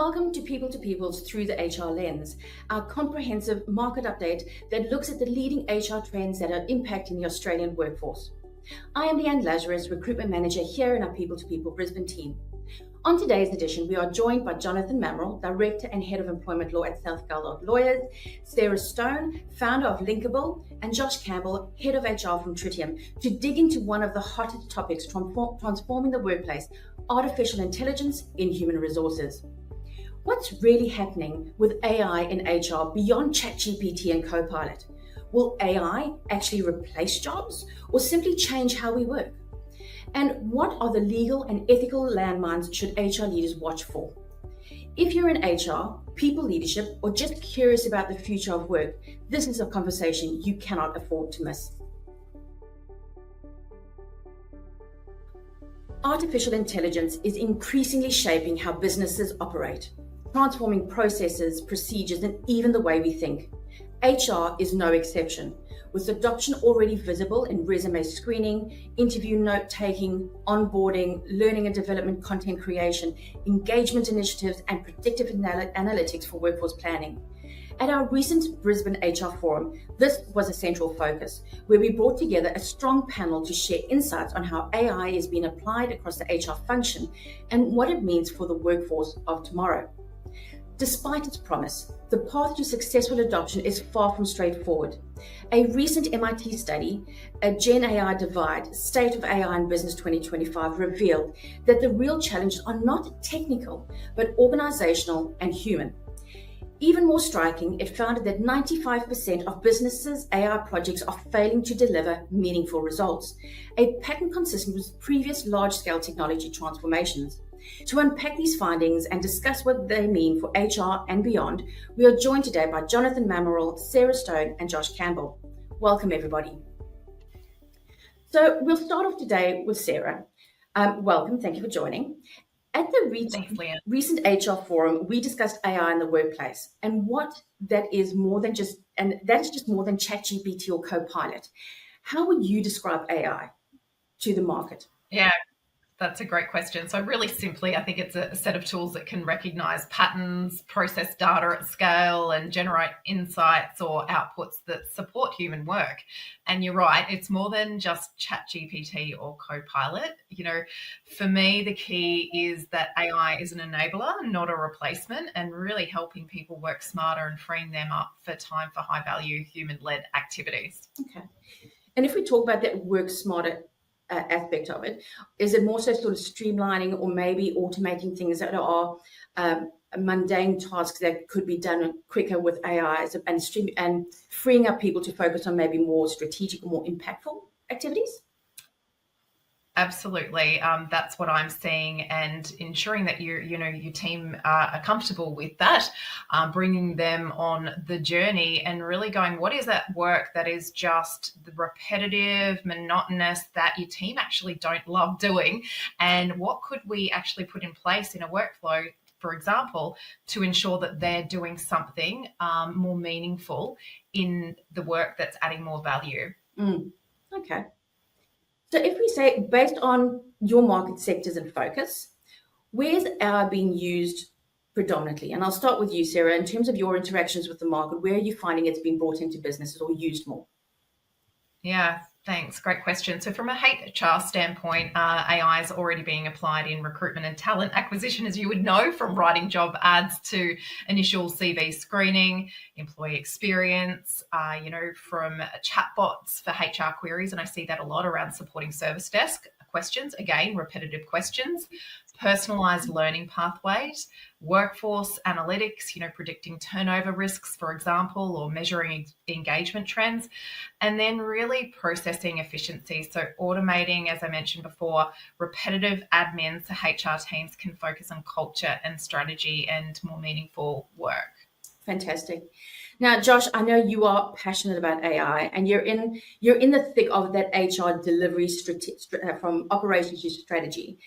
Welcome to People's Through the HR Lens, our comprehensive market update that looks at the leading HR trends that are impacting the Australian workforce. I am Leanne Lazarus, Recruitment Manager here in our People to People Brisbane team. On today's edition, we are joined by Jonathan Mamaril, Director and Head of Employment Law at South Geldard Lawyers, Sarah Stone, founder of LinkABLE, and Josh Campbell, Head of HR from Tritium, to dig into one of the hottest topics transforming the workplace, artificial intelligence in human resources. What's really happening with AI in HR beyond ChatGPT and Copilot? Will AI actually replace jobs or simply change how we work? And what are the legal and ethical landmines should HR leaders watch for? If you're in HR, people leadership, or just curious about the future of work, this is a conversation you cannot afford to miss. Artificial intelligence is increasingly shaping how businesses operate, transforming processes, procedures, and even the way we think. HR is no exception, with adoption already visible in resume screening, interview note-taking, onboarding, learning and development content creation, engagement initiatives, and predictive analytics for workforce planning. At our recent Brisbane HR Forum, this was a central focus, where we brought together a strong panel to share insights on how AI is being applied across the HR function and what it means for the workforce of tomorrow. Despite its promise, the path to successful adoption is far from straightforward. A recent MIT study, a Gen AI Divide, State of AI in Business 2025, revealed that the real challenges are not technical, but organizational and human. Even more striking, it found that 95% of businesses' AI projects are failing to deliver meaningful results, a pattern consistent with previous large-scale technology transformations. To unpack these findings and discuss what they mean for HR and beyond, we are joined today by Jonathan Mamaril, Sarah Stone, and Josh Campbell. Welcome, everybody. So we'll start off today with Sarah. Welcome, thank you for joining. At the recent HR Forum, we discussed AI in the workplace and what that is more than just, and that is just more than ChatGPT or Copilot. How would you describe AI to the market? Yeah. That's a great question. So really simply, I think it's a set of tools that can recognize patterns, process data at scale, and generate insights or outputs that support human work. And you're right, it's more than just ChatGPT or Copilot. You know, for me, the key is that AI is an enabler, not a replacement, and really helping people work smarter and freeing them up for time for high value human-led activities. Okay. And if we talk about that work smarter aspect of it, is it more so sort of streamlining or maybe automating things that are mundane tasks that could be done quicker with AI and freeing up people to focus on maybe more strategic or more impactful activities? Absolutely. That's what I'm seeing, and ensuring that your team are comfortable with that, bringing them on the journey and really going, what is that work that is just the repetitive, monotonous that your team actually don't love doing, and what could we actually put in place in a workflow, for example, to ensure that they're doing something more meaningful in the work that's adding more value. Okay. So if we say, based on your market sectors and focus, where's AI being used predominantly? And I'll start with you, Sarah. In terms of your interactions with the market, where are you finding it's been brought into businesses or used more? Yeah, thanks. Great question. So from a HR standpoint, AI is already being applied in recruitment and talent acquisition, as you would know, from writing job ads to initial CV screening, employee experience, from chatbots for HR queries. And I see that a lot around supporting service desk questions, again, repetitive questions, personalized learning pathways, workforce analytics, predicting turnover risks, for example, or measuring engagement trends, and then really processing efficiency. So automating, as I mentioned before, repetitive admin so HR teams can focus on culture and strategy and more meaningful work. Fantastic. Now, Josh, I know you are passionate about AI, and you're in the thick of that HR delivery from operations to strategy.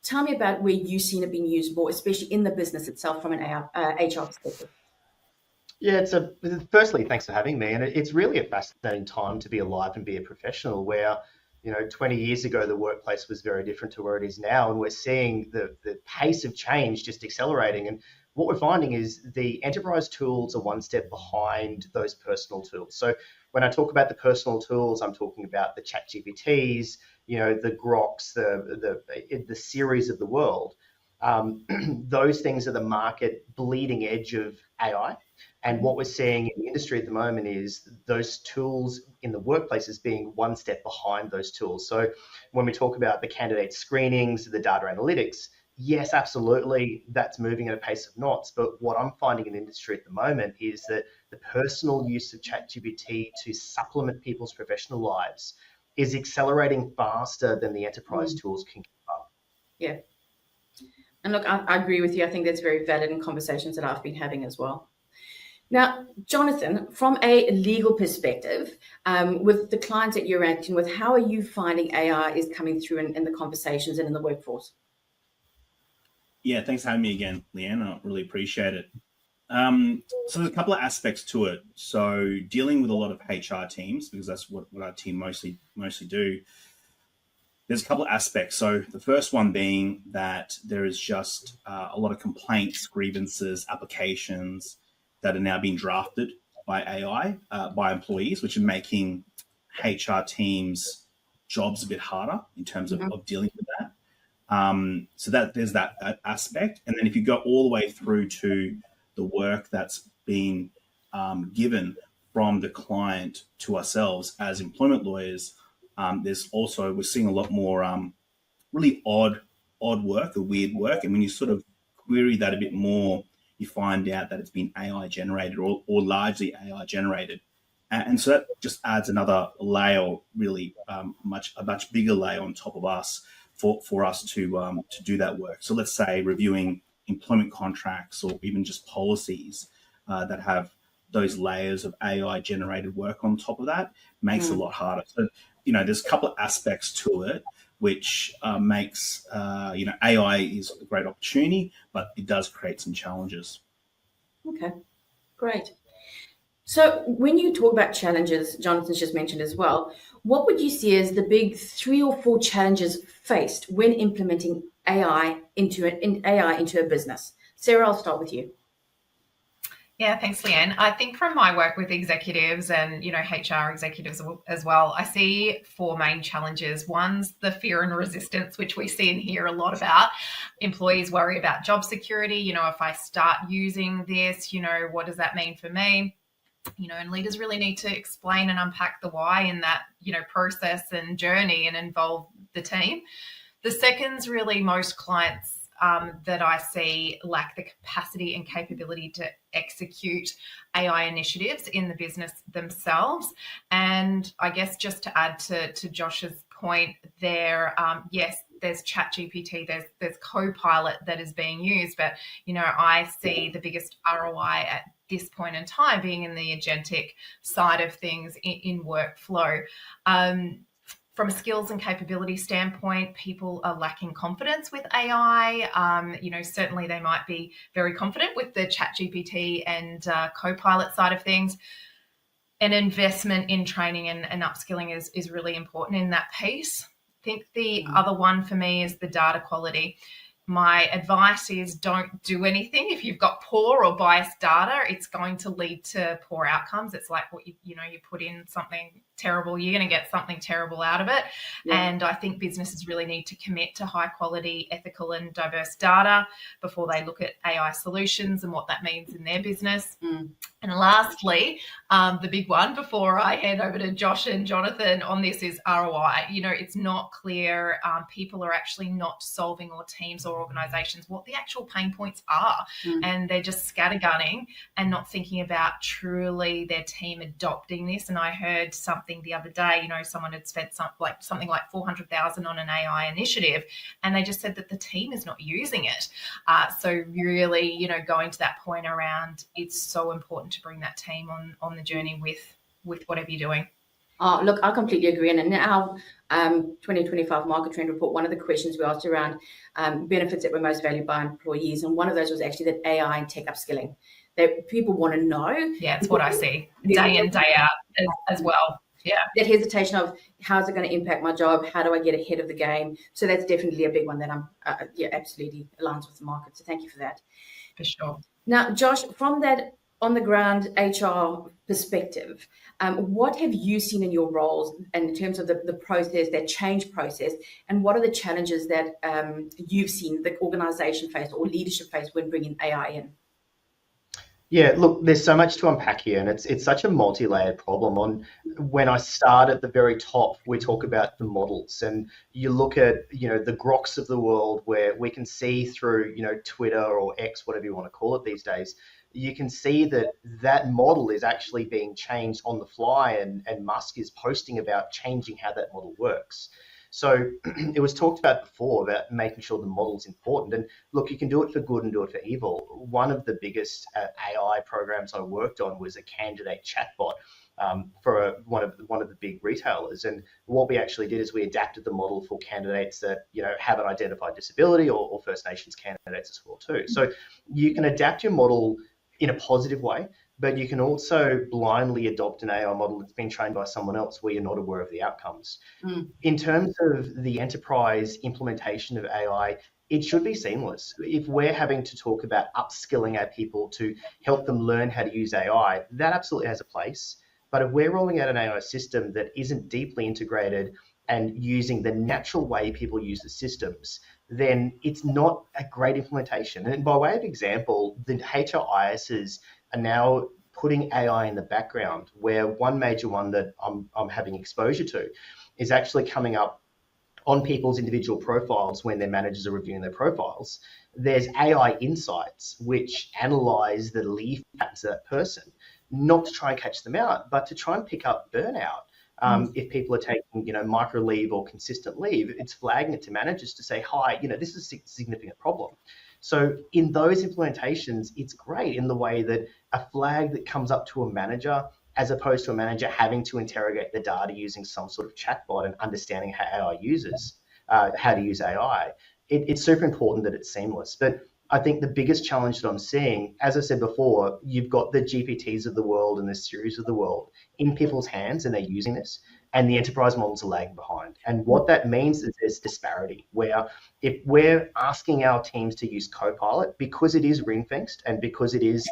Tell me about where you've seen it being used more, especially in the business itself from an HR perspective. Yeah, firstly, thanks for having me. And it's really a fascinating time to be alive and be a professional where, 20 years ago, the workplace was very different to where it is now. And we're seeing the pace of change just accelerating. And what we're finding is the enterprise tools are one step behind those personal tools. So when I talk about the personal tools, I'm talking about the ChatGPTs, the Groks, the series of the world. Those things are the market bleeding edge of AI. And what we're seeing in the industry at the moment is those tools in the workplaces being one step behind those tools. So when we talk about the candidate screenings, the data analytics, yes, absolutely, that's moving at a pace of knots. But what I'm finding in the industry at the moment is that the personal use of ChatGPT to supplement people's professional lives is accelerating faster than the enterprise tools can keep up. Yeah. And look, I agree with you. I think that's very valid in conversations that I've been having as well. Now, Jonathan, from a legal perspective, with the clients that you're acting with, how are you finding AI is coming through in the conversations and in the workforce? Yeah, thanks for having me again, Leanne. I really appreciate it. So there's a couple of aspects to it. So dealing with a lot of HR teams, because that's what our team mostly do, there's a couple of aspects. So the first one being that there is just a lot of complaints, grievances, applications that are now being drafted by AI, by employees, which are making HR teams' jobs a bit harder in terms of dealing with that. So that there's that aspect. And then if you go all the way through to the work that's being given from the client to ourselves as employment lawyers, we're seeing a lot more really odd work or weird work. And when you sort of query that a bit more, you find out that it's been AI generated or largely AI generated. And so that just adds another layer, really a much bigger layer on top of us for us to do that work. So let's say reviewing employment contracts or even just policies that have those layers of AI generated work on top of that makes it a lot harder. So, there's a couple of aspects to it, which makes, AI is a great opportunity, but it does create some challenges. Okay, great. So when you talk about challenges, Jonathan's just mentioned as well, what would you see as the big 3 or 4 challenges faced when implementing AI into a business? Sarah, I'll start with you. Yeah, thanks, Leanne. I think from my work with executives and, HR executives as well, I see 4 main challenges. One's the fear and resistance, which we see and hear a lot about. Employees worry about job security. If I start using this, what does that mean for me? And leaders really need to explain and unpack the why in that, process and journey and involve the team. The second's really most clients that I see lack the capacity and capability to execute AI initiatives in the business themselves. And I guess just to add to Josh's point there, yes, there's ChatGPT, there's Copilot that is being used, but I see the biggest ROI at this point in time being in the agentic side of things in workflow. From a skills and capability standpoint, people are lacking confidence with AI. Certainly they might be very confident with the ChatGPT and Copilot side of things. An investment in training and upskilling is really important in that piece. I think the other one for me is the data quality. My advice is don't do anything. If you've got poor or biased data, it's going to lead to poor outcomes. It's like what you put in something terrible, you're going to get something terrible out of it. Yeah. And I think businesses really need to commit to high quality, ethical and diverse data before they look at AI solutions and what that means in their business. And lastly, the big one before I hand over to Josh and Jonathan on this is ROI. It's not clear. People are actually not solving, or teams or organizations, what the actual pain points are. And they're just scattergunning and not thinking about truly their team adopting this. And I heard something the other day, someone had spent something like $400,000 on an AI initiative, and they just said that the team is not using it. So really, going to that point around, it's so important to bring that team on the journey with whatever you're doing. Oh, look, I completely agree. And in our 2025 market trend report, one of the questions we asked around benefits that were most valued by employees, and one of those was actually that AI and tech upskilling, that people want to know. Yeah, it's what I see day in, day out as well. that hesitation of how's it going to impact my job? How do I get ahead of the game? So that's definitely a big one that I'm, absolutely aligns with the market. So thank you for that. For sure. Now, Josh, from that on the ground HR perspective, what have you seen in your roles and in terms of the process, that change process, and what are the challenges that you've seen the organization face or leadership face when bringing AI in? Yeah, look, there's so much to unpack here, and it's such a multi-layered problem. When I start at the very top, we talk about the models, and you look at the groks of the world, where we can see through Twitter or X, whatever you want to call it these days. You can see that model is actually being changed on the fly, and Musk is posting about changing how that model works. So it was talked about before about making sure the model's important. And look, you can do it for good and do it for evil. One of the biggest AI programs I worked on was a candidate chatbot for one of the big retailers. And what we actually did is we adapted the model for candidates that have an identified disability or First Nations candidates as well too. So you can adapt your model in a positive way, but you can also blindly adopt an AI model that's been trained by someone else where you're not aware of the outcomes. In terms of the enterprise implementation of AI, it should be seamless. If we're having to talk about upskilling our people to help them learn how to use AI, that absolutely has a place. But if we're rolling out an AI system that isn't deeply integrated and using the natural way people use the systems, then it's not a great implementation. And by way of example, the HRISs are now putting AI in the background, where one major one that I'm having exposure to is actually coming up on people's individual profiles when their managers are reviewing their profiles. There's AI insights which analyze the leave patterns of that person, not to try and catch them out, but to try and pick up burnout. If people are taking, micro leave or consistent leave, it's flagging it to managers to say, hi, this is a significant problem. So in those implementations, it's great in the way that a flag that comes up to a manager, as opposed to a manager having to interrogate the data using some sort of chatbot and understanding how AI uses, how to use AI. It's super important that it's seamless. But I think the biggest challenge that I'm seeing, as I said before, you've got the GPTs of the world and the Siris of the world in people's hands, and they're using this, and the enterprise models are lagging behind. And what that means is there's disparity, where if we're asking our teams to use Copilot, because it is ring-fenced and because it is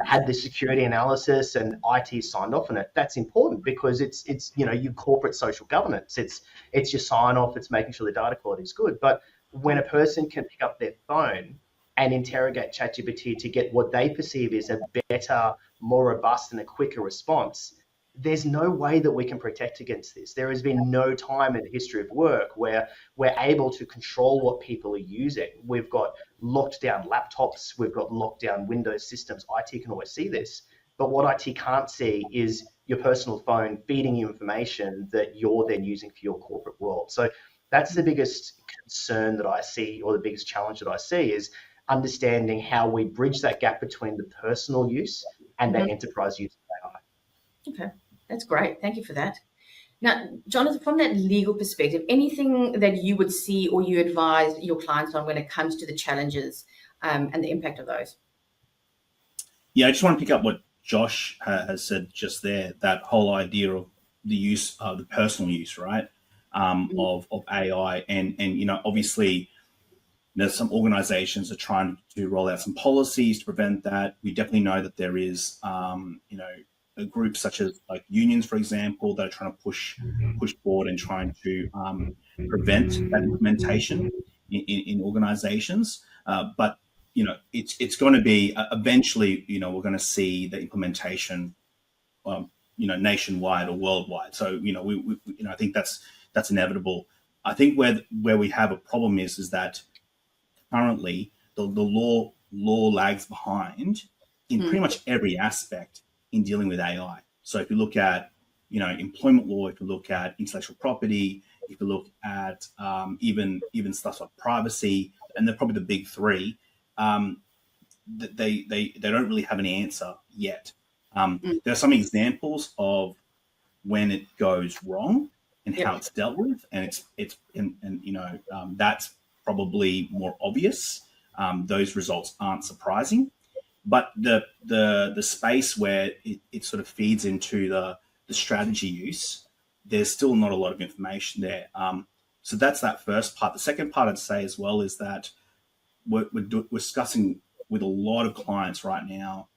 had the security analysis and IT signed off on it, that's important because it's your corporate social governance. It's your sign-off, it's making sure the data quality is good. But when a person can pick up their phone and interrogate ChatGPT to get what they perceive is a better, more robust, and a quicker response, there's no way that we can protect against this. There has been no time in the history of work where we're able to control what people are using. We've got locked down laptops, we've got locked down Windows systems. IT can always see this, but what IT can't see is your personal phone feeding you information that you're then using for your corporate world. So that's the biggest concern that I see, or the biggest challenge that I see, is understanding how we bridge that gap between the personal use and the enterprise use of AI. Okay, that's great. Thank you for that. Now, Jonathan, from that legal perspective, anything that you would see or you advise your clients on when it comes to the challenges and the impact of those? Yeah, I just want to pick up what Josh has said just there, that whole idea of the use of the personal use, right, of AI. And obviously, there's some organizations that are trying to roll out some policies to prevent that. We definitely know that there is, a group such as like unions, for example, that are trying to push forward and trying to prevent that implementation in organizations. But it's going to be eventually, we're going to see the implementation, nationwide or worldwide. So I think that's inevitable. I think where we have a problem is that currently the law lags behind in pretty much every aspect in dealing with AI. So if you look at, employment law, if you look at intellectual property, if you look at even stuff like privacy, and they're probably the big three, they don't really have an answer yet. There are some examples of when it goes wrong and how it's dealt with, and that's probably more obvious. Those results aren't surprising. But the space where it sort of feeds into the the strategy use, there's still not a lot of information there. So that's that first part. The second part I'd say as well is that we're discussing with a lot of clients right now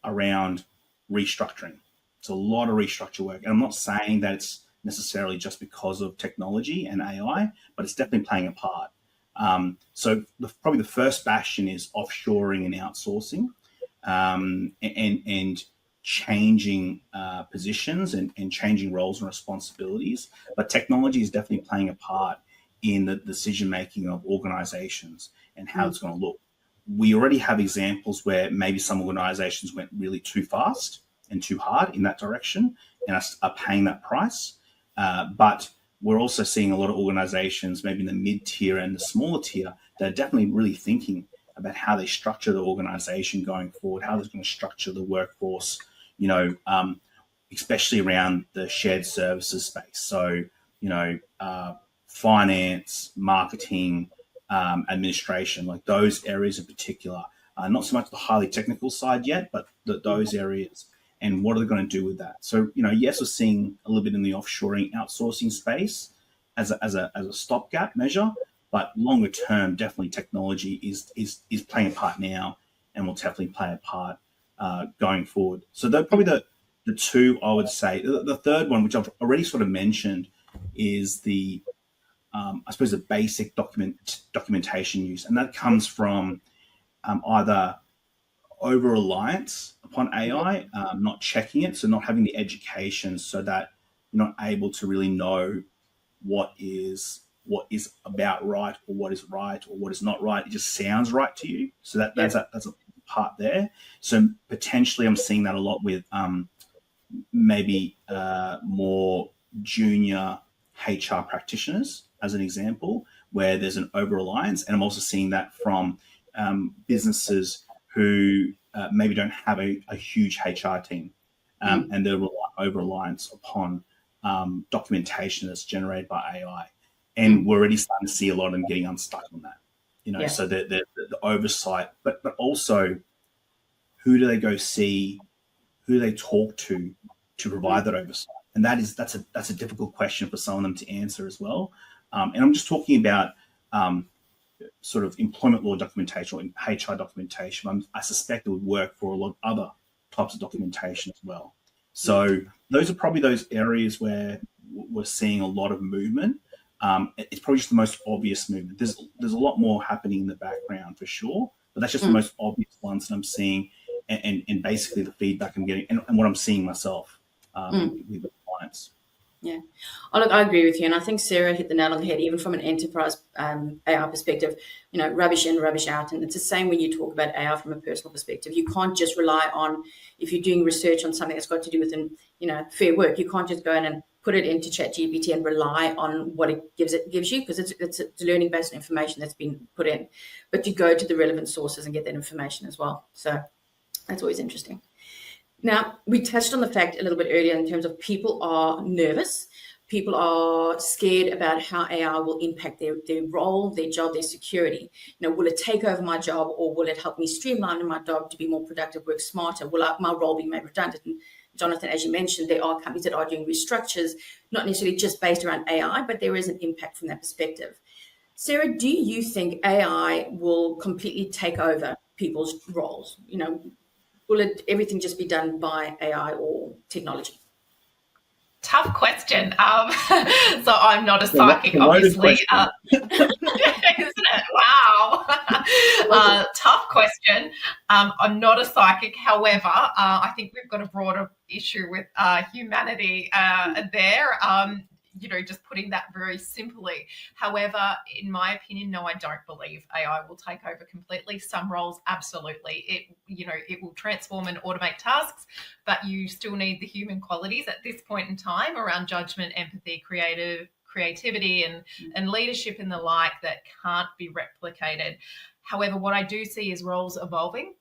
around restructuring. It's a lot of restructure work. And I'm not saying that it's necessarily just because of technology and AI, but it's definitely playing a part. So probably the first bastion is offshoring and outsourcing, and changing positions and changing roles and responsibilities. But technology is definitely playing a part in the decision-making of organizations and how it's going to look. We already have examples where maybe some organizations went really too fast and too hard in that direction and are paying that price. But we're also seeing a lot of organizations, maybe in the mid-tier and the smaller tier, that are definitely really thinking about how they structure the organization going forward, how they're going to structure the workforce, especially around the shared services space. So, finance, marketing, administration, like those areas in particular, not so much the highly technical side yet, but those areas. And what are they going to do with that? So, yes, we're seeing a little bit in the offshoring, outsourcing space as a stopgap measure, but longer term, definitely technology is playing a part now, and will definitely play a part going forward. So they're probably the two I would say. The third one, which I've already sort of mentioned, is the I suppose the basic documentation use, and that comes from either over-reliance upon AI, not checking it, so not having the education, so that you're not able to really know what is about right, or what is right, or what is not right. It just sounds right to you. So that's a part there. So potentially I'm seeing that a lot with maybe more junior HR practitioners, as an example, where there's an over-reliance. And I'm also seeing that from businesses who maybe don't have a huge HR team, and they're over-reliance upon documentation that's generated by AI. And we're already starting to see a lot of them getting unstuck on that, so the oversight, but also who do they go see, who do they talk to provide that oversight? And that's a difficult question for some of them to answer as well. And I'm just talking about sort of employment law documentation or HR documentation. I suspect it would work for a lot of other types of documentation as well. So those are probably those areas where we're seeing a lot of movement. It's probably just the most obvious movement. There's a lot more happening in the background for sure, but that's just the most obvious ones that I'm seeing, and basically the feedback I'm getting and what I'm seeing myself with the clients. Yeah. Oh, look, I agree with you. And I think Sarah hit the nail on the head, even from an enterprise AI perspective, rubbish in, rubbish out. And it's the same when you talk about AI from a personal perspective. You can't just rely on, if you're doing research on something that's got to do with, fair work, you can't just go in and put it into ChatGPT and rely on what it gives you, because it's learning based on information that's been put in. But you go to the relevant sources and get that information as well. So that's always interesting. Now, we touched on the fact a little bit earlier in terms of people are nervous. People are scared about how AI will impact their role, their job, their security. Will it take over my job, or will it help me streamline my job to be more productive, work smarter? Will my role be made redundant? And Jonathan, as you mentioned, there are companies that are doing restructures, not necessarily just based around AI, but there is an impact from that perspective. Sarah, do you think AI will completely take over people's roles? Will everything just be done by AI or technology? Tough question. So I'm not a psychic, obviously. Isn't it? Wow. Tough question. I'm not a psychic. However, I think we've got a broader issue with humanity there. Just putting that very simply. However, in my opinion, no, I don't believe AI will take over completely. Some roles, absolutely. It will transform and automate tasks, but you still need the human qualities at this point in time around judgment, empathy, creativity and leadership and the like that can't be replicated. However, what I do see is roles evolving.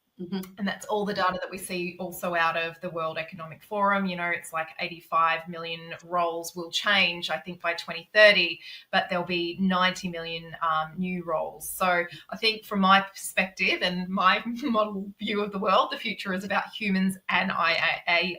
And that's all the data that we see also out of the World Economic Forum. You know, it's like 85 million roles will change, I think, by 2030, but there'll be 90 million new roles. So I think from my perspective and my model view of the world, the future is about humans and AI,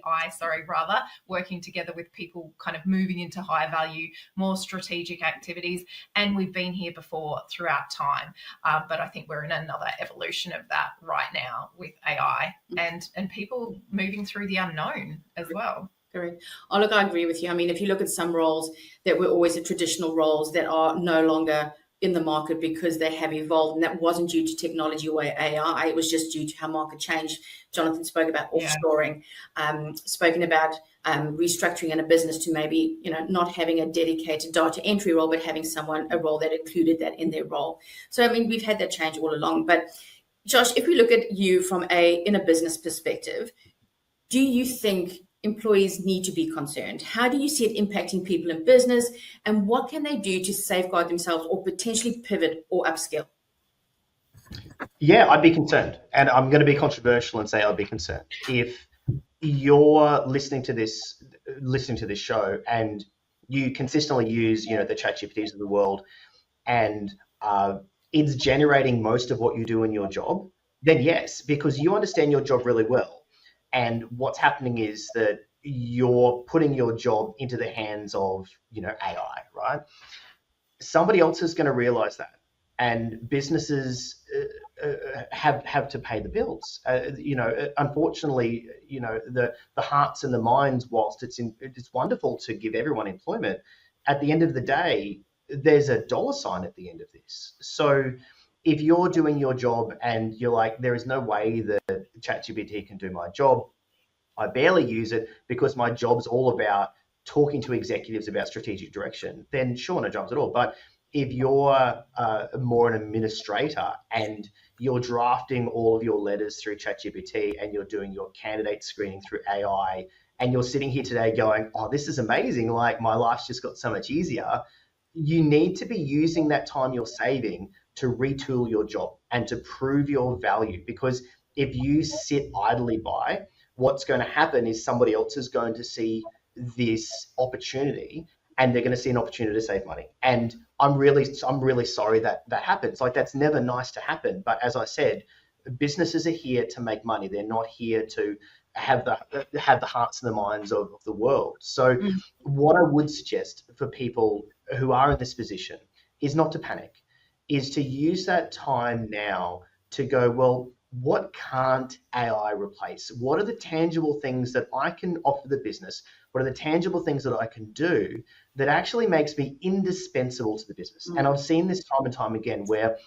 working together with people kind of moving into higher value, more strategic activities. And we've been here before throughout time, but I think we're in another evolution of that right now with AI and people moving through the unknown as well. Correct. Oh, look, I agree with you. I mean, if you look at some roles that were always the traditional roles that are no longer in the market because they have evolved, and that wasn't due to technology or AI, it was just due to how market changed. Jonathan spoke about offshoring, spoken about restructuring in a business to maybe, not having a dedicated data entry role, but having a role that included that in their role. So, I mean, we've had that change all along. But Josh, if we look at you from in a business perspective, do you think employees need to be concerned? How do you see it impacting people in business, and what can they do to safeguard themselves or potentially pivot or upskill? Yeah, I'd be concerned, and I'm going to be controversial and say I'd be concerned. If you're listening to this show and you consistently use, the ChatGPTs of the world, and it's generating most of what you do in your job, then yes, because you understand your job really well. And what's happening is that you're putting your job into the hands of, AI, right? Somebody else is going to realize that. And businesses have to pay the bills. Unfortunately, the hearts and the minds, whilst it's wonderful to give everyone employment, at the end of the day, there's a dollar sign at the end of this. So if you're doing your job and you're like, there is no way that ChatGPT can do my job, I barely use it because my job's all about talking to executives about strategic direction, then sure, no jobs at all. But if you're more an administrator and you're drafting all of your letters through ChatGPT and you're doing your candidate screening through AI and you're sitting here today going, oh, this is amazing, like my life's just got so much easier, you need to be using that time you're saving to retool your job and to prove your value. Because if you sit idly by, what's going to happen is somebody else is going to see this opportunity and they're going to see an opportunity to save money. And I'm really sorry that happens. Like, that's never nice to happen. But as I said, businesses are here to make money. They're not here to have the hearts and the minds of the world. So what I would suggest for people who are in this position is not to panic, is to use that time now to go, well, what can't AI replace? What are the tangible things that I can offer the business? What are the tangible things that I can do that actually makes me indispensable to the business? And I've seen this time and time again where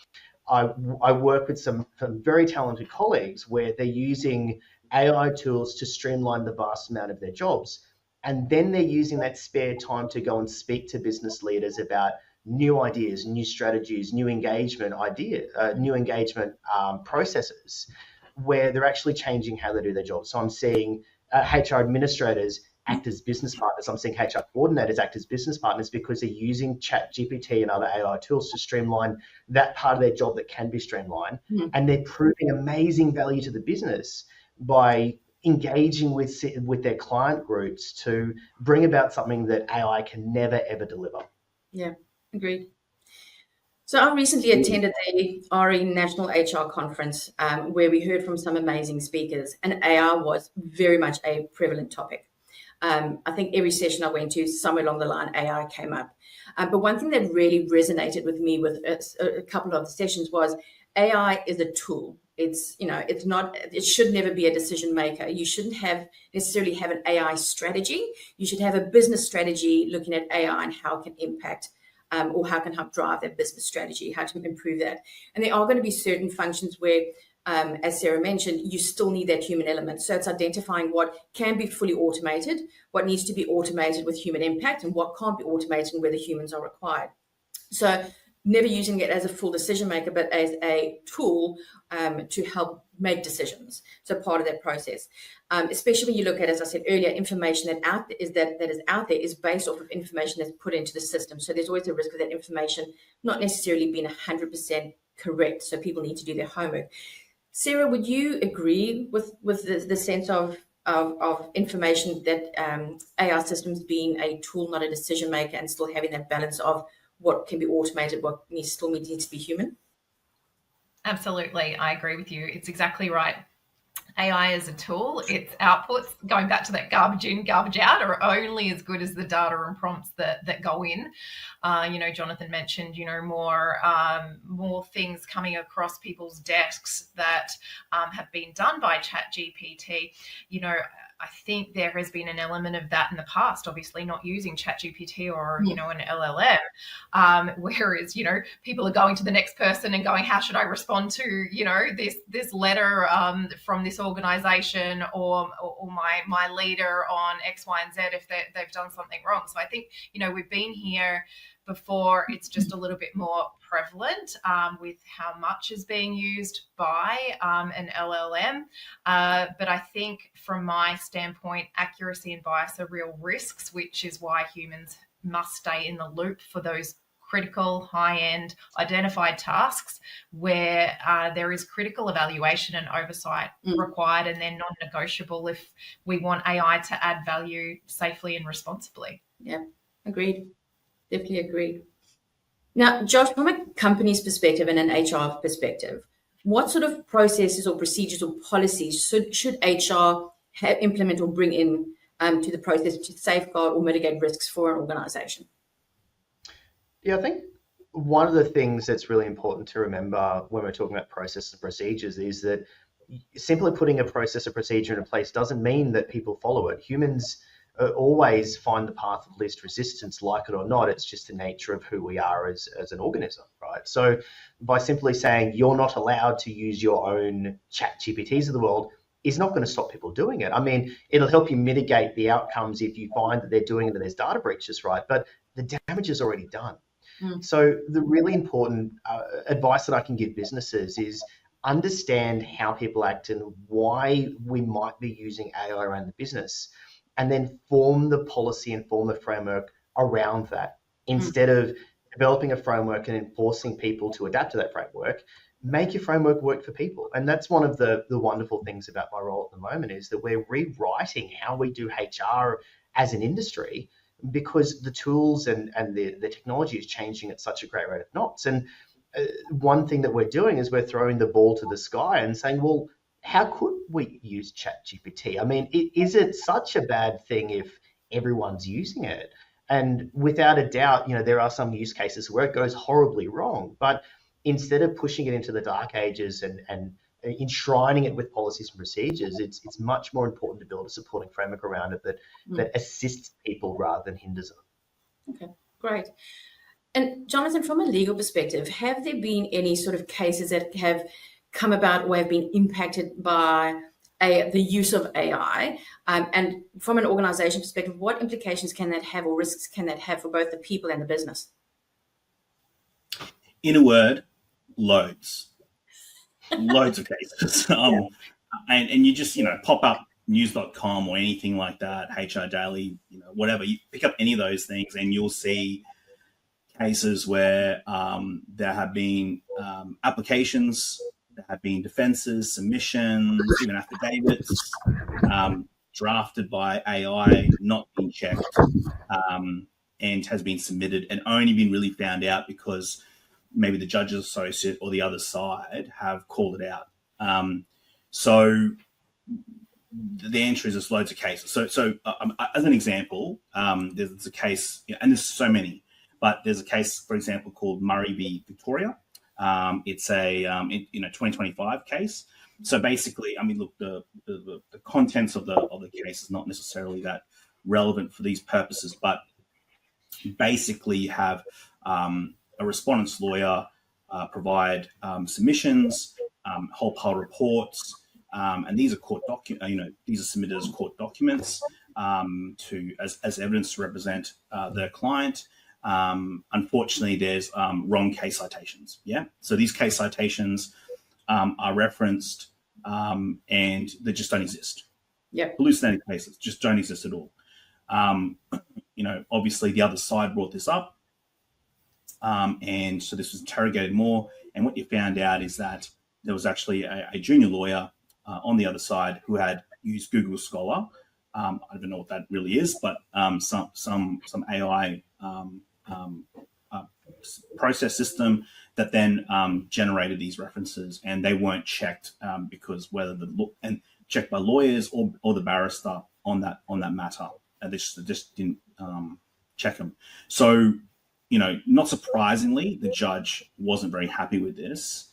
I work with some very talented colleagues where they're using AI tools to streamline the vast amount of their jobs. And then they're using that spare time to go and speak to business leaders about new ideas, new strategies, new engagement processes, where they're actually changing how they do their job. So I'm seeing HR administrators act as business partners. I'm seeing HR coordinators act as business partners because they're using ChatGPT and other AI tools to streamline that part of their job that can be streamlined. And they're proving amazing value to the business by engaging with their client groups to bring about something that AI can never, ever deliver. Yeah. Agreed. So I recently attended the 𝘀𝗻 National HR Conference where we heard from some amazing speakers, and AI was very much a prevalent topic. I think every session I went to, somewhere along the line, AI came up. But one thing that really resonated with me with a couple of the sessions was AI is a tool. It should never be a decision maker. You shouldn't necessarily have an AI strategy. You should have a business strategy looking at AI and how it can impact or how can help drive that business strategy, how to improve that. And there are going to be certain functions where, as Sarah mentioned, you still need that human element. So it's identifying what can be fully automated, what needs to be automated with human impact, and what can't be automated and where the humans are required. So never using it as a full decision maker, but as a tool to help make decisions. So part of that process, especially when you look at, as I said earlier, information that is out there is based off of information that's put into the system. So there's always a risk of that information not necessarily being 100% correct. So people need to do their homework. Sarah, would you agree with the sense of information that AI systems being a tool, not a decision maker, and still having that balance of what can be automated, what still needs to be human? Absolutely, I agree with you. It's exactly right. AI is a tool. Its outputs, going back to that garbage in, garbage out, are only as good as the data and prompts that go in. Jonathan mentioned, more things coming across people's desks that have been done by ChatGPT. I think there has been an element of that in the past, obviously not using ChatGPT or, an LLM, whereas, people are going to the next person and going, how should I respond to, this letter from this organization or my leader on X, Y, and Z if they've done something wrong. So I think, we've been here before. It's just a little bit more prevalent with how much is being used by an LLM. But I think from my standpoint, accuracy and bias are real risks, which is why humans must stay in the loop for those critical, high-end identified tasks where there is critical evaluation and oversight required, and they're non-negotiable if we want AI to add value safely and responsibly. Yeah, agreed. Definitely agreed. Now, Josh, from a company's perspective and an HR perspective, what sort of processes or procedures or policies should HR implement or bring in to the process to safeguard or mitigate risks for an organization? Yeah, I think one of the things that's really important to remember when we're talking about process and procedures is that simply putting a process or procedure in place doesn't mean that people follow it. Humans always find the path of least resistance, like it or not. It's just the nature of who we are as an organism, right? So by simply saying you're not allowed to use your own ChatGPTs of the world is not going to stop people doing it. I mean, it'll help you mitigate the outcomes if you find that they're doing it and there's data breaches, right? But the damage is already done. So the really important advice that I can give businesses is understand how people act and why we might be using AI around the business, and then form the policy and form the framework around that. Instead of developing a framework and enforcing people to adapt to that framework, make your framework work for people. And that's one of the wonderful things about my role at the moment, is that we're rewriting how we do HR as an industry, because the tools and the technology is changing at such a great rate of knots. And one thing that we're doing is we're throwing the ball to the sky and saying, well, how could we use ChatGPT? I mean, is it such a bad thing if everyone's using it? And without a doubt, there are some use cases where it goes horribly wrong. But instead of pushing it into the dark ages and enshrining it with policies and procedures, it's much more important to build a supporting framework around it that assists people rather than hinders them. Okay, great. And Jonathan, from a legal perspective, have there been any sort of cases that have come about or have been impacted by the use of AI? And from an organization perspective, what implications can that have or risks can that have for both the people and the business? In a word, loads of cases. And you just, pop up news.com or anything like that, HR Daily, whatever, you pick up any of those things and you'll see cases where there have been applications, there have been defenses, submissions, even affidavits drafted by AI, not being checked, and has been submitted and only been really found out because maybe the judge's associate or the other side have called it out. So the answer is there's loads of cases. So as an example, there's a case, and there's so many, but there's a case, for example, called 𝗲𝗏 v. Victoria. It's a 2025 case. So basically, I mean, look, the contents of the case is not necessarily that relevant for these purposes, but basically you have a respondent's lawyer provide submissions, whole pile reports, and these are court these are submitted as court documents as evidence to represent their client. Unfortunately, there's wrong case citations. Yeah, so these case citations are referenced and they just don't exist. Yeah, hallucinating cases just don't exist at all. Obviously the other side brought this up. And so this was interrogated more. And what you found out is that there was actually a junior lawyer on the other side who had used Google Scholar. I don't know what that really is, but some AI process system that then generated these references, and they weren't checked because whether and checked by lawyers or the barrister on that matter. And they just didn't check them. So, not surprisingly, the judge wasn't very happy with this.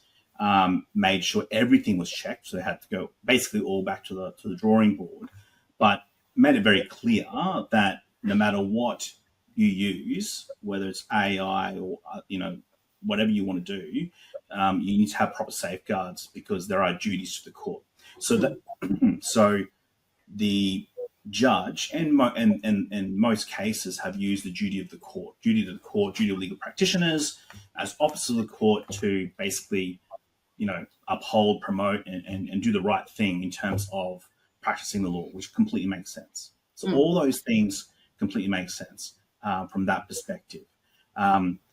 Made sure everything was checked, so they had to go basically all back to the drawing board, but made it very clear that no matter what you use, whether it's AI or whatever you want to do, you need to have proper safeguards because there are duties to the court. So that so the judge and most cases have used the duty of the court, duty of legal practitioners as officers of the court to basically uphold, promote, and do the right thing in terms of practicing the law, which completely makes sense. So all those things completely make sense from that perspective.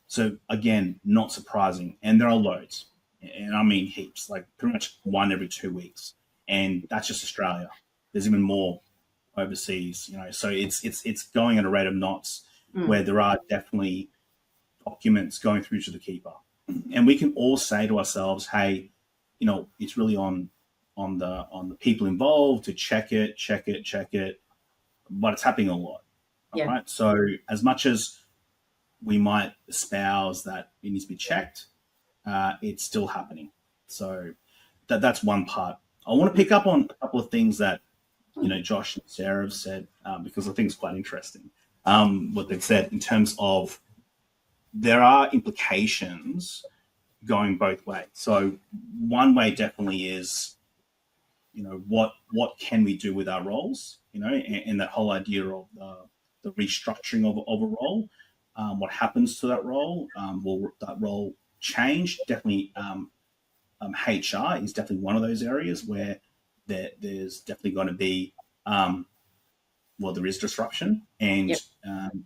So again, not surprising. And there are loads, and I mean heaps, like pretty much one every 2 weeks. And that's just Australia. There's even more overseas, so it's going at a rate of knots where there are definitely documents going through to the keeper. And we can all say to ourselves, hey, it's really on the people involved to check it, but it's happening a lot. Yeah. Right. So as much as we might espouse that it needs to be checked, it's still happening. So that's one part. I want to pick up on a couple of things that Josh and Sarah have said, because I think it's quite interesting what they've said in terms of there are implications going both ways. So one way definitely is, what can we do with our roles, and that whole idea of the restructuring of a role, what happens to that role, will that role change? Definitely HR is definitely one of those areas where there's definitely going to be, there is disruption, and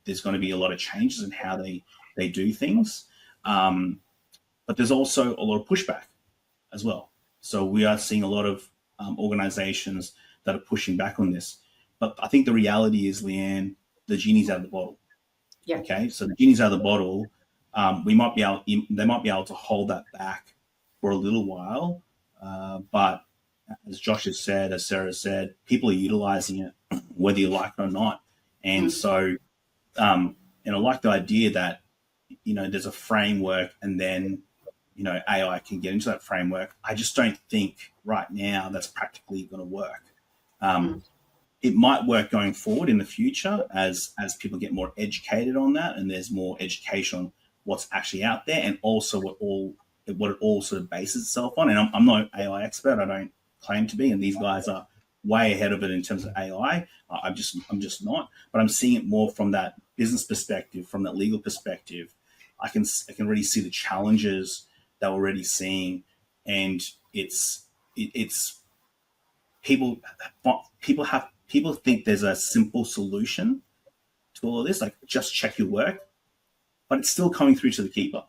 there's going to be a lot of changes in how they do things. But there's also a lot of pushback as well. So we are seeing a lot of organizations that are pushing back on this. But I think the reality is, Leanne, the genie's out of the bottle. Yeah. Okay. So the genie's out of the bottle. They might be able to hold that back for a little while. But as Josh has said, as Sarah said, people are utilizing it, whether you like it or not. And so, and I like the idea that, there's a framework, and then, AI can get into that framework. I just don't think right now that's practically going to work. It might work going forward in the future as people get more educated on that, and there's more education on what's actually out there, and also what it all sort of bases itself on. And I'm not an AI expert. I don't claim to be, and these guys are way ahead of it in terms of AI. I'm just not, but I'm seeing it more from that business perspective, from that legal perspective. I can really see the challenges that we're already seeing, and it's people think there's a simple solution to all of this, like just check your work, but it's still coming through to the keeper.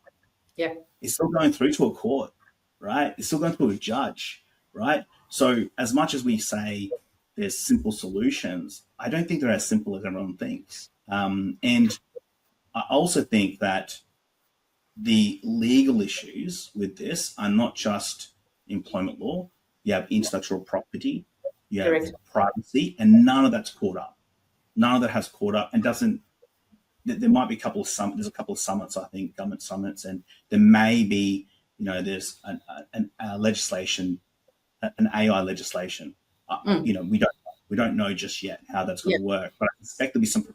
Yeah. It's still going through to a court, right? It's still going through a judge, right? So as much as we say there's simple solutions, I don't think they're as simple as everyone thinks. And I also think that the legal issues with this are not just employment law. You have intellectual property, you have privacy, and none of that's caught up. None of that has caught up, and doesn't. There might be a couple of there's a couple of summits, I think, government summits, and there may be, there's a legislation, an AI legislation. We don't know just yet how that's going to work, but I expect there'll be some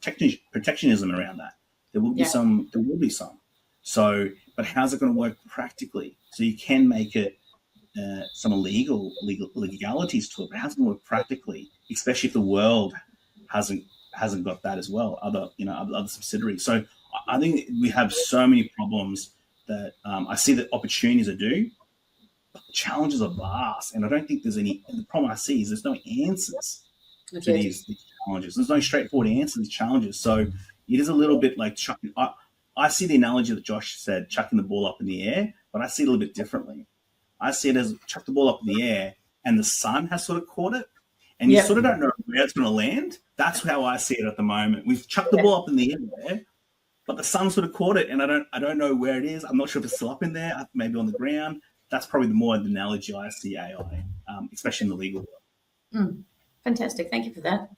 protectionism around that. There will be some. There will be some. So, but how's it going to work practically? So you can make it some legalities to it, but how's it going to work practically? Especially if the world hasn't got that as well. Other subsidiaries. So I think we have so many problems that I see that opportunities are due, but the challenges are vast, and I don't think there's any. And the problem I see is there's no answers to these challenges. There's no straightforward answer to these challenges. So it is a little bit like chucking. I see the analogy that Josh said, chucking the ball up in the air, but I see it a little bit differently. I see it as chuck the ball up in the air and the sun has sort of caught it and you sort of don't know where it's going to land. That's how I see it at the moment. We've chucked the ball up in the air, but the sun sort of caught it and I don't know where it is. I'm not sure if it's still up in there, maybe on the ground. That's probably the analogy I see AI, especially in the legal world. Fantastic. Thank you for that.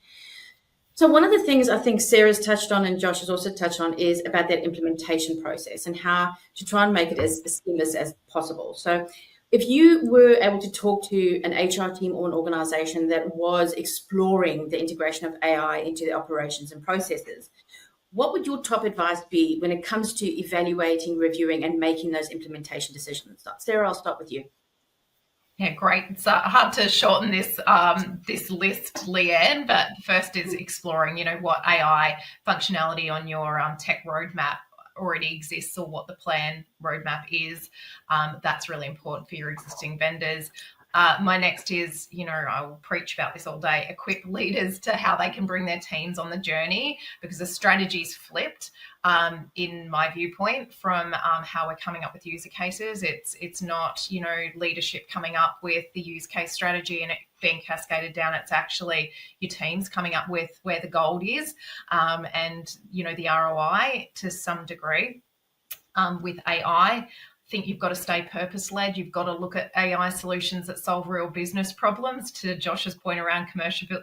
So one of the things I think Sarah's touched on and Josh has also touched on is about that implementation process and how to try and make it as seamless as possible. So if you were able to talk to an HR team or an organization that was exploring the integration of AI into their operations and processes, what would your top advice be when it comes to evaluating, reviewing, and making those implementation decisions? Sarah, I'll start with you. Yeah, great. It's hard to shorten this this list, Leanne, but first is exploring, what AI functionality on your tech roadmap already exists or what the plan roadmap is. That's really important for your existing vendors. My next is, I will preach about this all day, equip leaders to how they can bring their teams on the journey, because the strategy's flipped in my viewpoint from how we're coming up with user cases. It's not, leadership coming up with the use case strategy and it being cascaded down. It's actually your teams coming up with where the gold is and, the ROI to some degree. With AI, I think you've got to stay purpose-led. You've got to look at AI solutions that solve real business problems, to Josh's point around commercial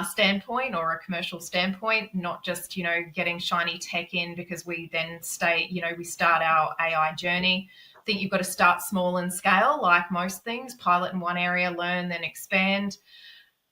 standpoint or a commercial standpoint, not just, getting shiny tech in because we then we start our AI journey. I think you've got to start small and scale, like most things, pilot in one area, learn, then expand,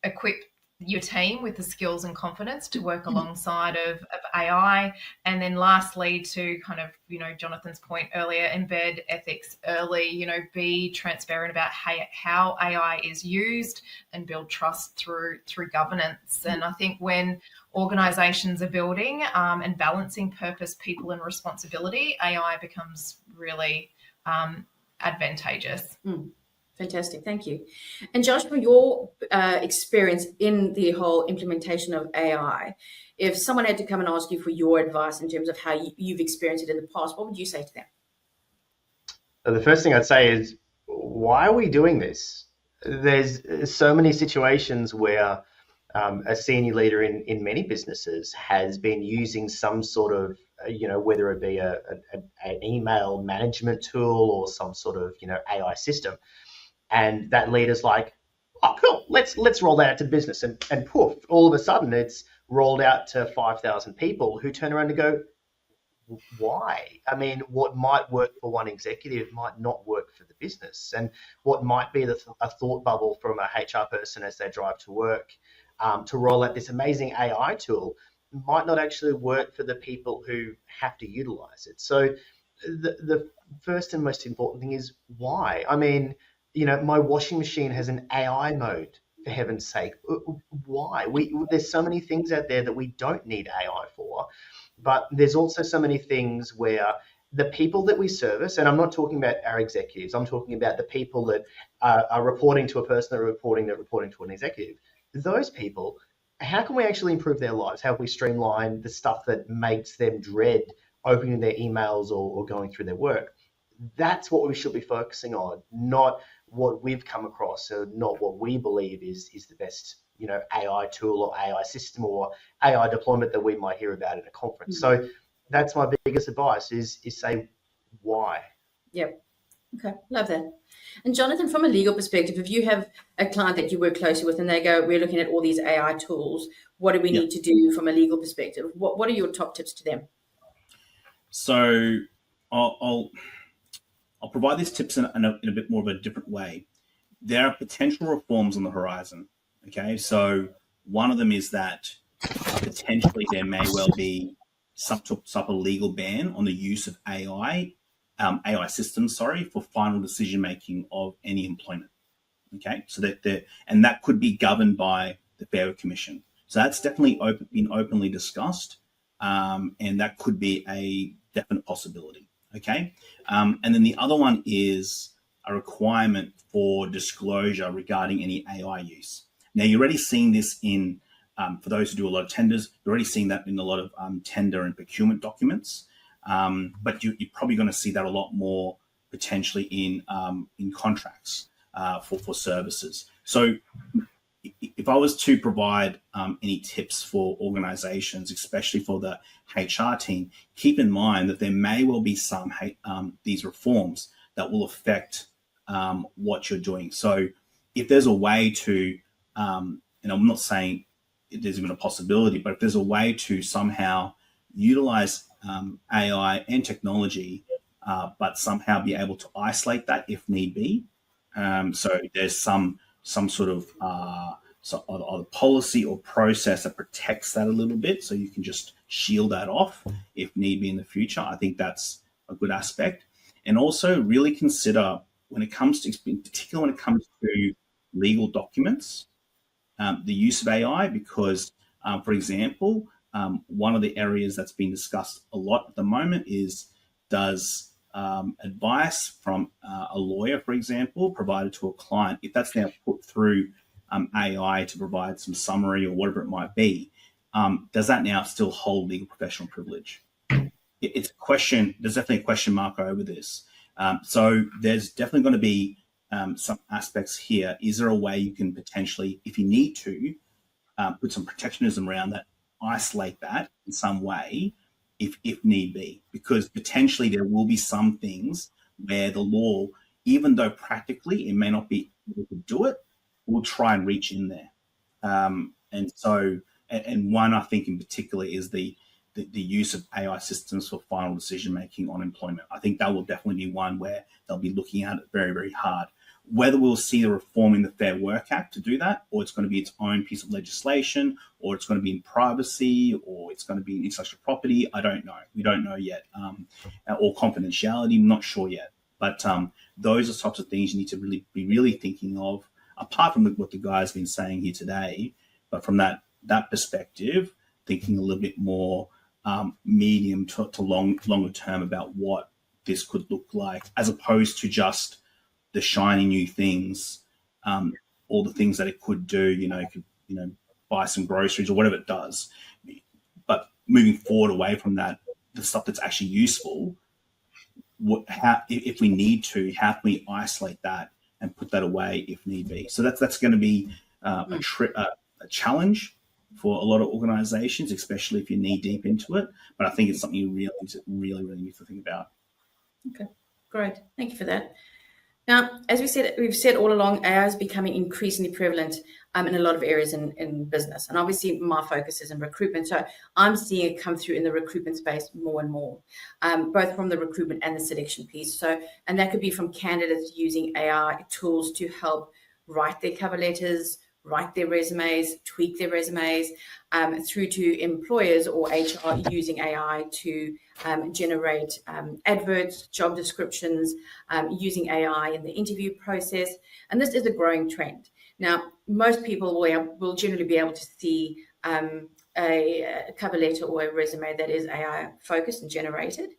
equip your team with the skills and confidence to work alongside of AI. And then lastly, to kind of, Jonathan's point earlier, embed ethics early, be transparent about how AI is used and build trust through governance. And I think when organizations are building and balancing purpose, people and responsibility, AI becomes really advantageous. Fantastic, thank you. And Josh, from your experience in the whole implementation of AI, if someone had to come and ask you for your advice in terms of how you've experienced it in the past, what would you say to them? The first thing I'd say is, why are we doing this? There's so many situations where a senior leader in many businesses has been using some sort of, whether it be an email management tool or some sort of, AI system. And that leader's like, oh, cool, let's roll that out to business. And poof, all of a sudden it's rolled out to 5,000 people who turn around and go, why? I mean, what might work for one executive might not work for the business. And what might be a thought bubble from a HR person as they drive to work to roll out this amazing AI tool might not actually work for the people who have to utilize it. So the first and most important thing is why? I mean, my washing machine has an AI mode, for heaven's sake. Why? There's so many things out there that we don't need AI for, but there's also so many things where the people that we service, and I'm not talking about our executives, I'm talking about the people that are reporting to a person that are reporting to an executive. Those people, how can we actually improve their lives? How can we streamline the stuff that makes them dread opening their emails or going through their work? That's what we should be focusing on, not what we've come across, so not what we believe is the best, AI tool or AI system or AI deployment that we might hear about at a conference. So that's my biggest advice is say why. Yep. Okay, love that. And Jonathan, from a legal perspective, if you have a client that you work closely with and they go, we're looking at all these AI tools, what do we need to do from a legal perspective? What are your top tips to them? So I'll provide these tips in a bit more of a different way. There are potential reforms on the horizon. Okay, so one of them is that potentially there may well be some type of legal ban on the use of AI systems, for final decision making of any employment. Okay, so that could be governed by the Fair Work Commission. So that's definitely been openly discussed, and that could be a definite possibility. Okay, and then the other one is a requirement for disclosure regarding any AI use. Now, you're already seeing this in, for those who do a lot of tenders, you're already seeing that in a lot of tender and procurement documents, but you're probably going to see that a lot more potentially in contracts for services. So if I was to provide any tips for organizations, especially for the HR team, keep in mind that there may well be some these reforms that will affect what you're doing. So if there's a way to, and I'm not saying there's even a possibility, but if there's a way to somehow utilize AI and technology, but somehow be able to isolate that if need be. So there's some sort of either policy or process that protects that a little bit, so you can just shield that off if need be in the future. I think that's a good aspect. And also really consider when it comes to, in particular when it comes to legal documents, the use of AI, because, for example, one of the areas that's been discussed a lot at the moment is, does advice from a lawyer, for example, provided to a client, if that's now put through AI to provide some summary or whatever it might be, does that now still hold legal professional privilege? It's a question. There's definitely a question mark over this. So there's definitely going to be some aspects here. Is there a way you can potentially, if you need to, put some protectionism around that, isolate that in some way, if need be? Because potentially there will be some things where the law, even though practically it may not be able to do it, will try and reach in there. And so, and one I think in particular is the use of AI systems for final decision making on employment. I think that will definitely be one where they'll be looking at it very, very hard. Whether we'll see the reform in the Fair Work Act to do that, or it's going to be its own piece of legislation, or it's going to be in privacy, or it's going to be in intellectual property, I don't know. We don't know yet. Or confidentiality, I'm not sure yet. But those are types of things you need to really be really thinking of, apart from what the guy's been saying here today. But from that perspective, thinking a little bit more medium to longer term about what this could look like, as opposed to just the shiny new things, all the things that it could do. It could buy some groceries or whatever it does. But moving forward away from that, the stuff that's actually useful, if we need to, how can we isolate that and put that away if need be? So that's going to be a challenge for a lot of organizations, especially if you're knee deep into it. But I think it's something you really need to think about. Okay, great. Thank you for that. Now, as we've said all along, AI is becoming increasingly prevalent in a lot of areas in business. And obviously my focus is in recruitment. So I'm seeing it come through in the recruitment space more and more, both from the recruitment and the selection piece. So, and that could be from candidates using AI tools to help write their cover letters, write their resumes, tweak their resumes, through to employers or HR using AI to generate adverts, job descriptions, using AI in the interview process. And this is a growing trend. Now, most people will generally be able to see a cover letter or a resume that is AI focused and generated.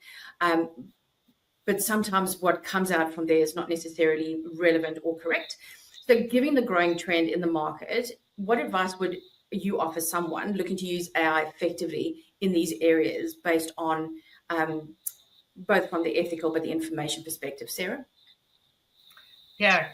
But sometimes what comes out from there is not necessarily relevant or correct. So given the growing trend in the market, what advice would you offer someone looking to use AI effectively in these areas based on both from the ethical but the information perspective? Sarah? Yeah,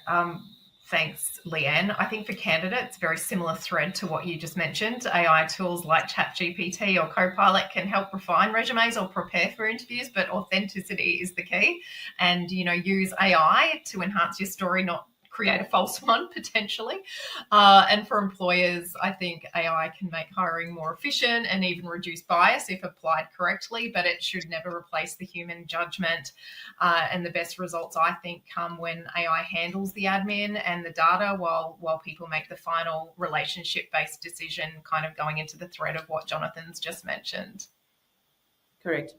thanks, Leanne. I think for candidates, very similar thread to what you just mentioned. AI tools like ChatGPT or Copilot can help refine resumes or prepare for interviews, but authenticity is the key. And, use AI to enhance your story, not create a false one potentially. And for employers, I think AI can make hiring more efficient and even reduce bias if applied correctly, but it should never replace the human judgment. And the best results, I think, come when AI handles the admin and the data while people make the final relationship-based decision, kind of going into the thread of what Jonathan's just mentioned. Correct.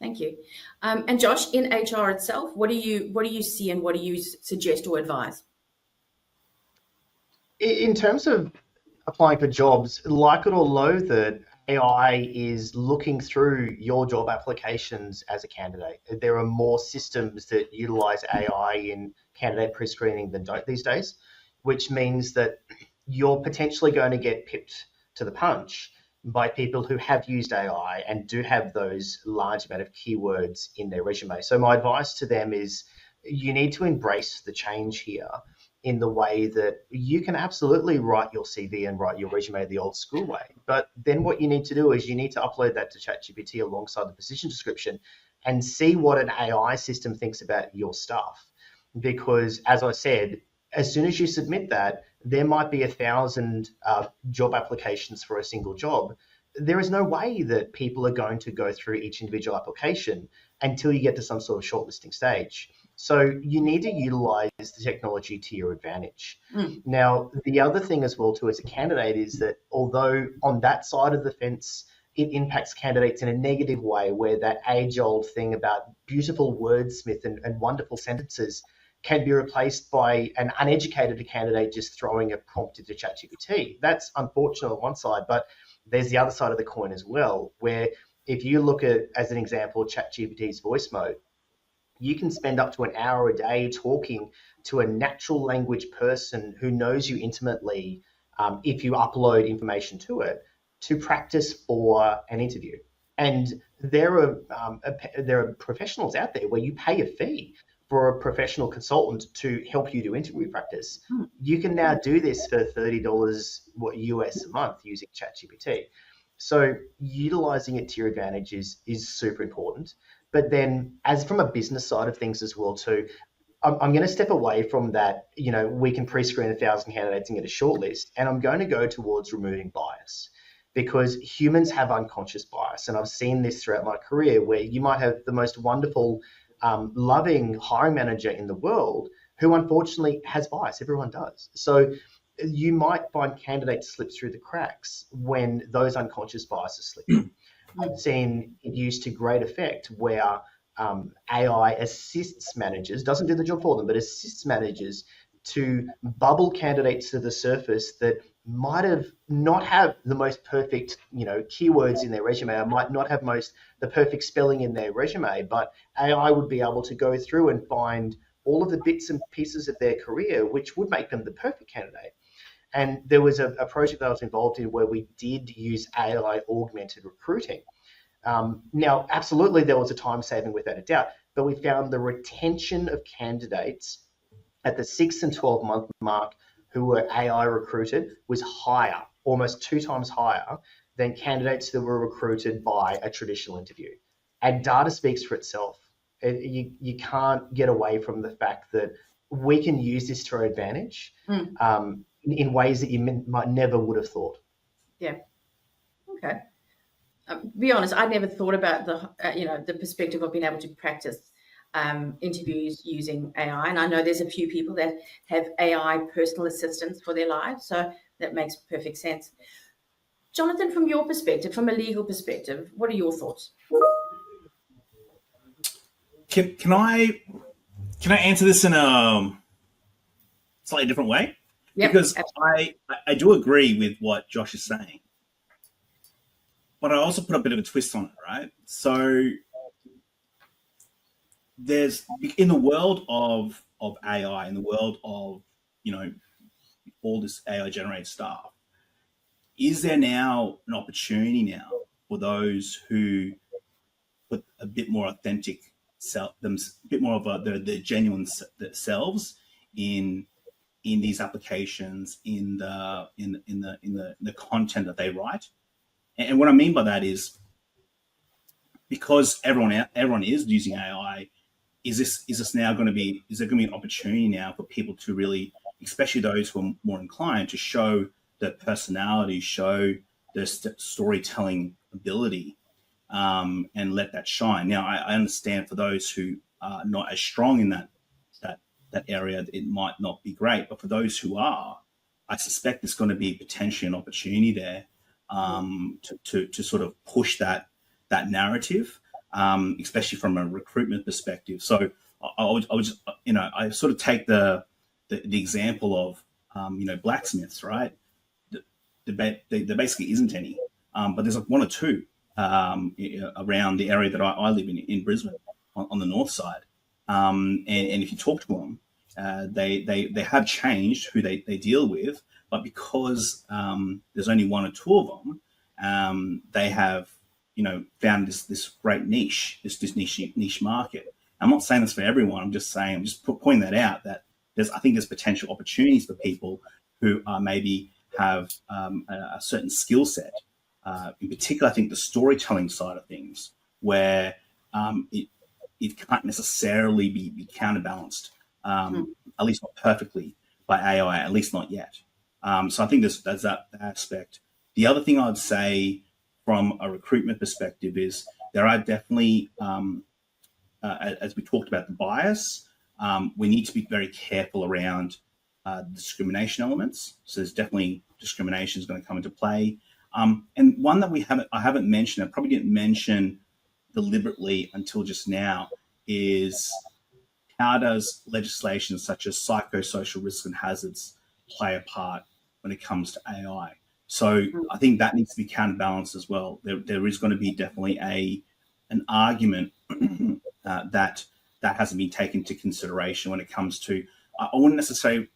Thank you. And Josh, in HR itself, what do you see and what do you suggest or advise? In terms of applying for jobs, like it or loathe it, AI is looking through your job applications as a candidate. There are more systems that utilize AI in candidate pre-screening than don't these days, which means that you're potentially going to get pipped to the punch by people who have used AI and do have those large amount of keywords in their resume. So my advice to them is you need to embrace the change here in the way that you can absolutely write your CV and write your resume the old school way. But then what you need to do is you need to upload that to ChatGPT alongside the position description and see what an AI system thinks about your stuff. Because as I said, as soon as you submit that, there might be 1,000 job applications for a single job. There is no way that people are going to go through each individual application until you get to some sort of shortlisting stage. So you need to utilize the technology to your advantage. Now, the other thing as well too as a candidate is that although on that side of the fence, it impacts candidates in a negative way, where that age-old thing about beautiful wordsmith and wonderful sentences can be replaced by an uneducated candidate just throwing a prompt into ChatGPT. That's unfortunate on one side, but there's the other side of the coin as well, where if you look at, as an example, ChatGPT's voice mode, you can spend up to an hour a day talking to a natural language person who knows you intimately if you upload information to it to practice for an interview. And there are professionals out there where you pay a fee for a professional consultant to help you do interview practice. You can now do this for $30 US a month using ChatGPT. So utilizing it to your advantage is super important. But then as from a business side of things as well too, I'm going to step away from that, we can pre-screen 1,000 candidates and get a shortlist, and I'm going to go towards removing bias, because humans have unconscious bias. And I've seen this throughout my career, where you might have the most wonderful, loving hiring manager in the world who unfortunately has bias. Everyone does. So you might find candidates slip through the cracks when those unconscious biases slip. I've seen it used to great effect where AI assists managers, doesn't do the job for them, but assists managers to bubble candidates to the surface that might have not have the most perfect, keywords in their resume, or might not have the perfect spelling in their resume, but AI would be able to go through and find all of the bits and pieces of their career which would make them the perfect candidate. And there was a project that I was involved in where we did use AI augmented recruiting. Now, absolutely, there was a time saving without a doubt, but we found the retention of candidates at the 6 and 12 month mark who were AI recruited was higher, almost 2 times higher than candidates that were recruited by a traditional interview. And data speaks for itself. You can't get away from the fact that we can use this to our advantage in ways that you might never would have thought. Yeah. Okay. Be honest, I never thought about the perspective of being able to practice interviews using AI. And I know there's a few people that have AI personal assistants for their lives. So that makes perfect sense. Jonathan, from your perspective, from a legal perspective, what are your thoughts? Can I answer this in a slightly different way? Yep, because absolutely. I do agree with what Josh is saying, but I also put a bit of a twist on it, right? So there's, in the world of AI, in the world of all this AI generated stuff, is there now an opportunity now for those who put a bit more authentic self, a bit more of their genuine selves in these applications, in the content that they write? And what I mean by that is, because everyone is using AI, is there going to be an opportunity now for people to really, especially those who are more inclined, to show their personality, show their storytelling ability, and let that shine? Now, I understand for those who are not as strong in that area, it might not be great, but for those who are, I suspect there's going to be potentially an opportunity there to sort of push that narrative, especially from a recruitment perspective. So I would just, I sort of take the example of blacksmiths, right? There basically isn't any, but there's like 1 or 2 around the area that I live in Brisbane on the north side. And if you talk to them, they have changed who they deal with, but because there's only 1 or 2 of them, they have, found this great niche, this niche market. I'm not saying this for everyone. I'm just pointing that out, that I think there's potential opportunities for people who maybe have a certain skill set. In particular, I think the storytelling side of things, where it can't necessarily be counterbalanced, at least not perfectly, by AI, at least not yet. So I think there's that aspect. The other thing I'd say from a recruitment perspective is there are definitely, as we talked about the bias, we need to be very careful around discrimination elements. So there's definitely discrimination is going to come into play. And one that I haven't mentioned, I probably didn't mention deliberately until just now, is how does legislation such as psychosocial risks and hazards play a part when it comes to AI? So I think that needs to be counterbalanced as well. There is going to be definitely an argument that hasn't been taken into consideration when it comes to, I wouldn't necessarily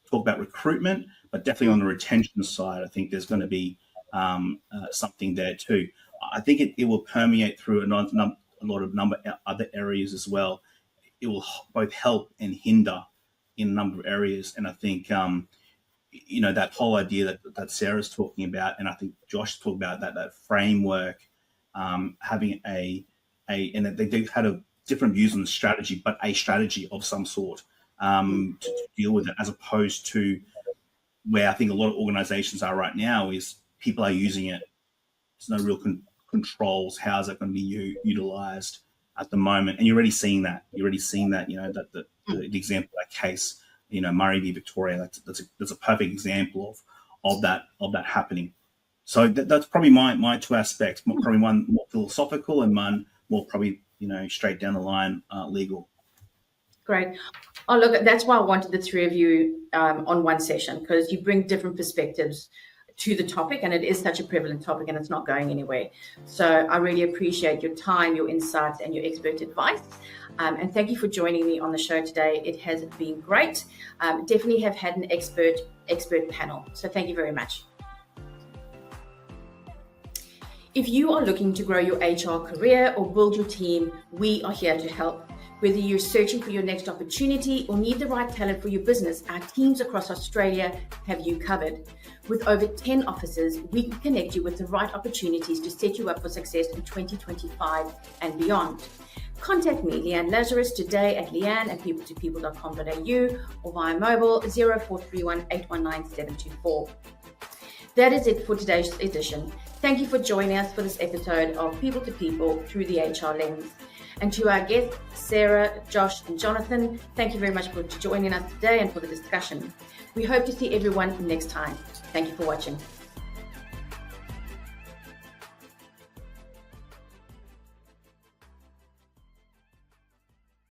talk about recruitment, but definitely on the retention side, I think there's going to be something there too. I think it will permeate through a lot of other areas as well. It will both help and hinder in a number of areas. And I think, that whole idea that Sarah's talking about, and I think Josh talked about that framework, having and that they've had different views on the strategy, but a strategy of some sort to deal with it, as opposed to where I think a lot of organizations are right now is people are using it. There's no real controls. How is it going to be utilized at the moment? And you're already seeing that. The example of that case, Murray v. Victoria, that's a perfect example of that happening. So that's probably my two aspects. Probably one more philosophical and one more probably straight down the line legal. Great. Oh, look, that's why I wanted the three of you on one session, because you bring different perspectives to the topic, and it is such a prevalent topic and it's not going anywhere. So I really appreciate your time, your insights, and your expert advice. And thank you for joining me on the show today. It has been great. Definitely have had an expert panel. So thank you very much. If you are looking to grow your HR career or build your team, we are here to help. Whether you're searching for your next opportunity or need the right talent for your business, our teams across Australia have you covered. With over 10 offices, we can connect you with the right opportunities to set you up for success in 2025 and beyond. Contact me, Leanne Lazarus, today at leanne@peopletopeople.com.au or via mobile 0431 819 724. That is it for today's edition. Thank you for joining us for this episode of People to People through the HR lens. And to our guests, Sarah, Josh, and Jonathan, thank you very much for joining us today and for the discussion. We hope to see everyone next time. Thank you for watching.